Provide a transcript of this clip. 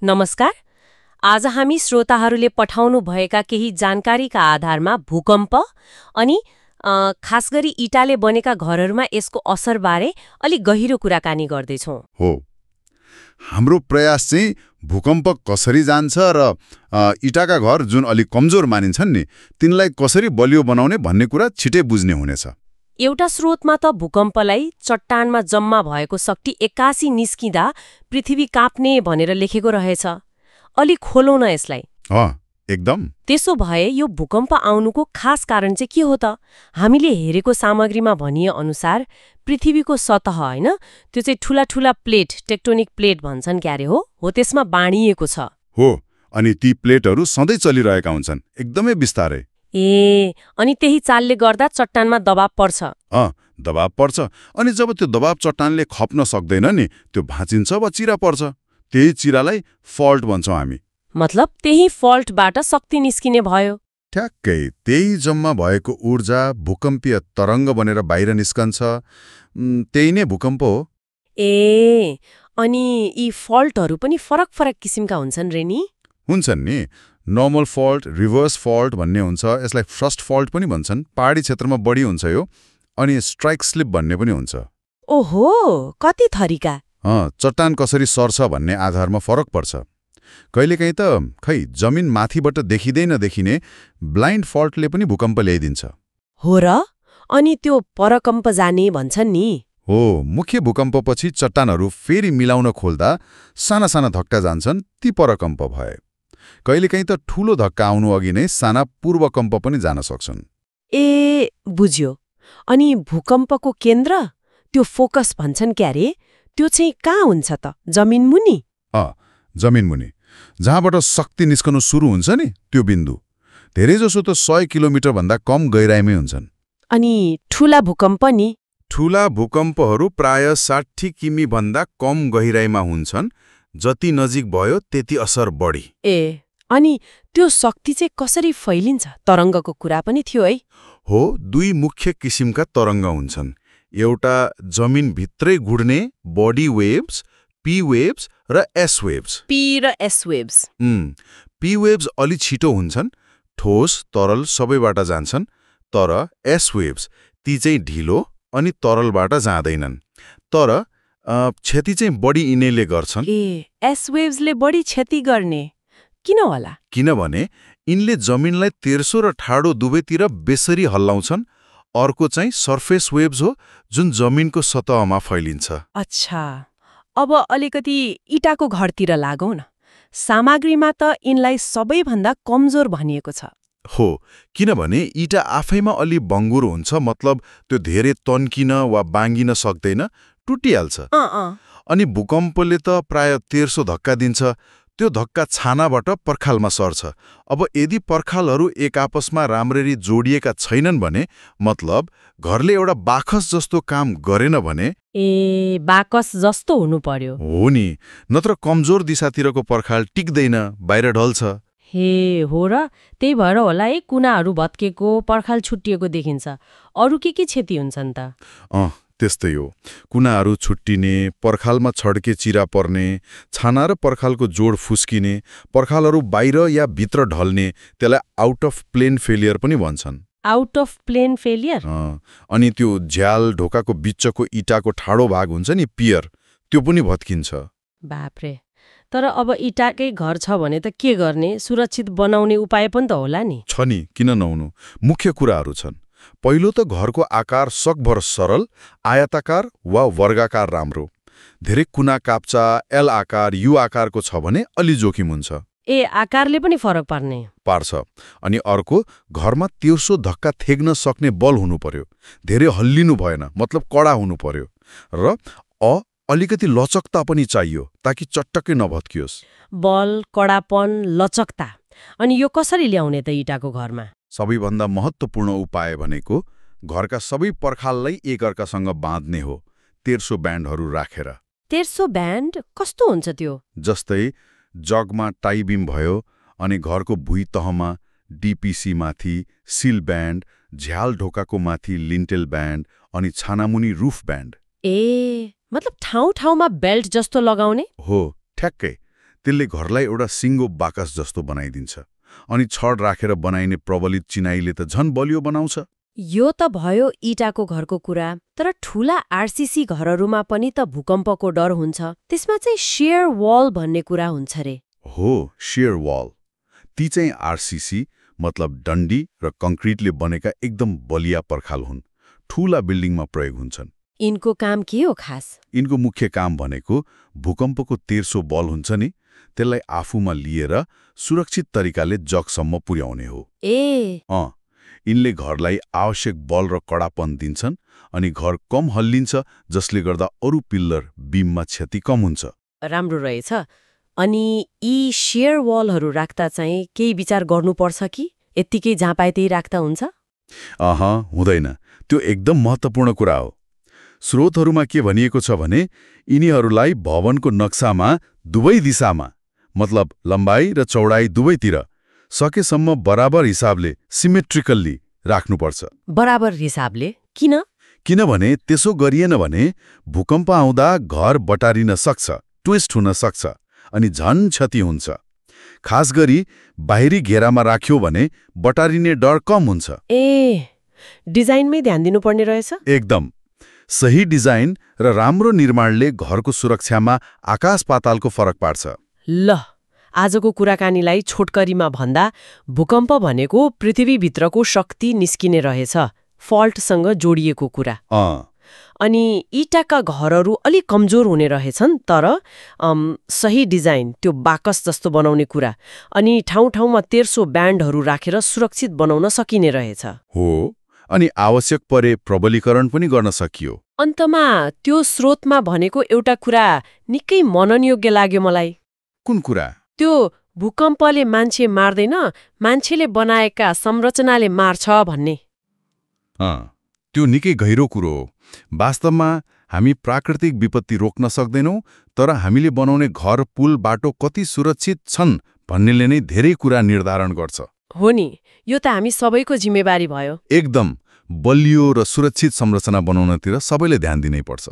नमस्कार। आज हामी श्रोताहरूले पठाउनु भएका केही जानकारीका आधारमा भूकम्प अनि खास गरी इँटाले बनेका घरहरूमा यसको असरबारे अलि गहिरो कुराकानी गर्दैछौँ। हो, हाम्रो प्रयास चाहिँ भूकम्प कसरी जान्छ र इँटाका घर जुन अलिक कमजोर मानिन्छन् नि तिनलाई कसरी बलियो बनाउने भन्ने कुरा छिटै बुझ्ने हुनेछ। एउटा स्रोतमा त भूकम्पलाई चट्टानमा जम्मा भएको शक्ति एक्कासी निस्किँदा पृथ्वी काप्ने भनेर लेखेको रहेछ। अलि खोलौँ न यसलाई। एकदम। त्यसो भए यो भूकम्प आउनुको खास कारण चाहिँ के हो त? हामीले हेरेको सामग्रीमा भनिए अनुसार पृथ्वीको सतह होइन, त्यो चाहिँ ठूला ठूला प्लेट, टेक्टोनिक प्लेट भन्छन् क्यारे हो त्यसमा बाँडिएको छ। हो, अनि ती प्लेटहरू सधैँ चलिरहेका हुन्छन्, एकदमै बिस्तारै। अनि त्यही चालले गर्दा चट्टानमा दबाव पर्छ। दबाव पर्छ, अनि जब त्यो दबाव चट्टानले खप्न सक्दैन नि त्यो भाँचिन्छ वा चिरा पर्छ। त्यही चिरालाई फल्ट भन्छौँ हामी। मतलब त्यही फल्टबाट शक्ति निस्किने भयो। ठ्याक्कै त्यही जम्मा भएको ऊर्जा भूकम्पीय तरङ्ग बनेर बाहिर निस्कन्छ। त्यही नै भूकम्प हो। अनि यी फल्टहरू पनि फरक फरक किसिमका हुन्छन् रे नि? हुन्छन् नि। नर्मल फल्ट, रिभर्स फल्ट भन्ने हुन्छ, यसलाई फ्रस्ट फल्ट पनि भन्छन्। पहाडी क्षेत्रमा बढी हुन्छ यो। अनि स्ट्राइक स्लिप भन्ने पनि हुन्छ। ओहो, कति थरीका? चट्टान कसरी सर्छ भन्ने आधारमा फरक पर्छ। कहिलेकाहीँ त जमिन माथिबाट देखिँदै नदेखिने ब्लाइन्ड फल्टले पनि भूकम्प ल्याइदिन्छ। हो र? अनि त्यो परकम्प जाने भन्छन् नि? हो, मुख्य भूकम्पपछि चट्टानहरू फेरि मिलाउन खोल्दा साना साना धक्का जान्छन्, ती परकम्प भए। कहिलेकाहीँ त ठूलो धक्का आउनु अघि नै साना पूर्वकम्प पनि जान सक्छन्। बुझ्यो। अनि भूकम्पको केन्द्र, त्यो फोकस भन्छन् क्यारे, त्यो चाहिँ कहाँ हुन्छ त? जमिन मुनि? जमिन मुनि, जहाँबाट शक्ति निस्कनु सुरु हुन्छ नि त्यो बिन्दु। धेरैजसो त 100 किलोमिटर भन्दा कम गहिराइमै हुन्छन्। अनि ठूला भूकम्प नि? ठूला भूकम्पहरू प्राय 60 किमी भन्दा कम गहिराइमा हुन्छन्। जति नजिक भयो त्यति असर बढी। अनि त्यो शक्ति चाहिँ कसरी फैलिन्छ? तरङ्गको कुरा पनि थियो है? हो, दुई मुख्य किसिमका तरङ्ग हुन्छन्। एउटा जमिनभित्रै घुड्ने बडी वेव्स, पी वेव्स र एस वेव्स। पी र एस वेव्स। पी वेव्स अलि छिटो हुन्छन्, ठोस तरल सबैबाट जान्छन्। तर एस वेव्स ती चाहिँ ढिलो अनि तरलबाट जाँदैनन्। तर क्षति चाहिँ बढी यिनीले गर्छन्। एस वेव्सले बढी क्षति गर्ने किन होला? किनभने यिनले जमिनलाई तेर्सो र ठाडो दुवैतिर बेसरी हल्लाउँछन्। अर्को चाहिँ सर्फेस वेव्स हो जुन जमिनको सतहमा फैलिन्छ। अच्छा, अब अलिकति इँटाको घरतिर लागौँ न। सामग्रीमा त यिनलाई सबैभन्दा कमजोर भनिएको छ। हो, किनभने इँटा आफैमा अलि बङ्गुर हुन्छ, मतलब त्यो धेरै तन्किन वा बाङ्गिन सक्दैन, टुटिहाल्छ। अनि भूकम्पले त प्राय तेर्सो धक्का दिन्छ। त्यो धक्का छानाबाट पर्खालमा सर्छ। अब यदि पर्खालहरू एक आपसमा राम्ररी जोडिएका छैनन् भने, मतलब घरले एउटा बाकस जस्तो काम गरेन भने, बाकस जस्तो हुनु पर्यो। हो नि, नत्र कमजोर दिशातिरको पर्खाल टिक्दैन, बाहिर ढल्छ। हो र? त्यही भएर होला है कुनाहरू भत्केको, पर्खाल छुट्टिएको देखिन्छ। अरू के क्षति हुन्छन् त? त्यस्तै हो, कुनाहरू छुट्टिने, पर्खालमा छड्के चिरा पर्ने, छाना र पर्खालको जोड फुस्किने, पर्खालहरू बाहिर या भित्र ढल्ने, त्यसलाई आउट अफ प्लेन फेलियर पनि भन्छन्। Out of plane failure? अनि त्यो झ्याल ढोकाको बिचको इँटाको ठाडो भाग हुन्छ नि पियर, त्यो पनि भत्किन्छ। बाप्रे! तर अब इँटाकै घर छ भने त के गर्ने? सुरक्षित बनाउने उपाय पनि त होला नि? छ नि, किन नहुनु। मुख्य कुराहरू छन्। पहिलो त घरको आकार सकभर सरल, आयताकार वा वर्गाकार राम्रो। धेरै कुना काप्चा, एल आकार, यू आकारको छ भने अलि जोखिम हुन्छ। आकारले पनि फरक पार्छ। अनि अर्को, घरमा तेर्सो धक्का थेग्न सक्ने बल हुनु पर्यो। धेरै हल्लिनु भएन, मतलब कडा हुनु पर्यो। र अलिकति लचकता पनि चाहियो, ताकि चट्टकै नभत्कियोस्। बल, कडापन, लचकता। अनि यो कसरी ल्याउने त इँटाको घरमा? सबैभन्दा महत्त्वपूर्ण उपाय भनेको घरका सबै पर्खाललाई एकअर्कासँग बाँध्ने हो, तेर्सो ब्यान्डहरू राखेर। तेर्सो ब्यान्ड कस्तो हुन्छ त्यो? जस्तै जगमा टाइबिम भयो, अनि घरको भुइँ तहमा डीपीसी माथि सिल ब्यान्ड, झ्याल ढोकाको माथि लिन्टेल ब्यान्ड, अनि छानामुनि रुफ ब्यान्ड। मतलब ठाउँ ठाउँमा बेल्ट जस्तो लगाउने? हो, ठ्याक्कै। त्यसले घरलाई एउटा सिङ्गो बाकस जस्तो बनाइदिन्छ अनि छड राखेर बनाइने प्रबलित चिनाईले त झन बलियो बनाउँछ। यो त भयो इटाको घरको कुरा, तर ठूला आरसीसी घरहरूमा पनि त भूकम्पको डर हुन्छ। त्यसमा चाहिँ शेयर वल भन्ने कुरा हुन्छ रे। हो, शेयर वल। ती चाहिँ आरसीसी मतलब डन्डी र कङ्क्रिटले बनेका एकदम बलिया पर्खाल हुन्। ठूला बिल्डिङमा प्रयोग हुन्छन्। यिनको काम के हो खास? यिनको मुख्य काम भनेको भूकम्पको तेर्सो बल हुन्छ नि, त्यसलाई आफूमा लिएर सुरक्षित तरिकाले जगसम्म पुर्याउने हो। यिनले घरलाई आवश्यक बल र कडापन दिन्छन् अनि घर कम हल्लिन्छ, जसले गर्दा अरू पिल्लर बीममा क्षति कम हुन्छ। राम्रो रहेछ। अनि यी शेयर वलहरू राख्दा चाहिँ केही विचार गर्नुपर्छ कि यत्तिकै जहाँ पाए त्यही राख्दा हुन्छ? हुँदैन। त्यो एकदम महत्त्वपूर्ण कुरा हो। स्रोतहरूमा के भनिएको छ भने यिनीहरूलाई भवनको नक्सामा दुवै दिशामा, मतलब लम्बाई र चौडाई दुवैतिर सकेसम्म बराबर हिसाबले सिमेट्रिकल्ली राख्नुपर्छ। बराबर हिसाबले? किन? किनभने त्यसो गरिएन भने भूकम्प आउँदा घर बटारिन सक्छ, ट्विस्ट हुन सक्छ अनि झन क्षति हुन्छ। खास गरी बाहिरी घेरामा राख्यो भने बटारिने डर कम हुन्छ। डिजाइनमै ध्यान दिनुपर्ने रहेछ। एकदम। सही डिजाइन र राम्रो निर्माणले घरको सुरक्षामा आकाश पातालको फरक पार्छ। ल, आजको कुराकानीलाई छोटकरीमा भन्दा भूकम्प भनेको पृथ्वीभित्रको शक्ति निस्किने रहेछ, फल्टसँग जोडिएको कुरा। अनि इटाका घरहरू अलिक कमजोर हुने रहेछन्, तर सही डिजाइन, त्यो बाकस जस्तो बनाउने कुरा अनि ठाउँ ठाउँमा तेर्सो ब्यान्डहरू राखेर सुरक्षित बनाउन सकिने रहेछ। हो, अनि आवश्यक परे प्रबलीकरण पनि गर्न सकियो। अन्तमा त्यो स्रोतमा भनेको एउटा कुरा निकै मननयोग्य लाग्यो मलाई। कुन कुरा? त्यो भूकम्पले मान्छे मार्दैन, मान्छेले बनाएका संरचनाले मार्छ भन्ने। त्यो निकै गहिरो कुरो हो। वास्तवमा हामी प्राकृतिक विपत्ति रोक्न सक्दैनौँ, तर हामीले बनाउने घर, पुल, बाटो कति सुरक्षित छन् भन्नेले नै धेरै कुरा निर्धारण गर्छ। हो नि, यो त हामी सबैको जिम्मेवारी भयो। एकदम। बलियो र सुरक्षित संरचना बनाउनतिर सबैले ध्यान दिनै पर्छ।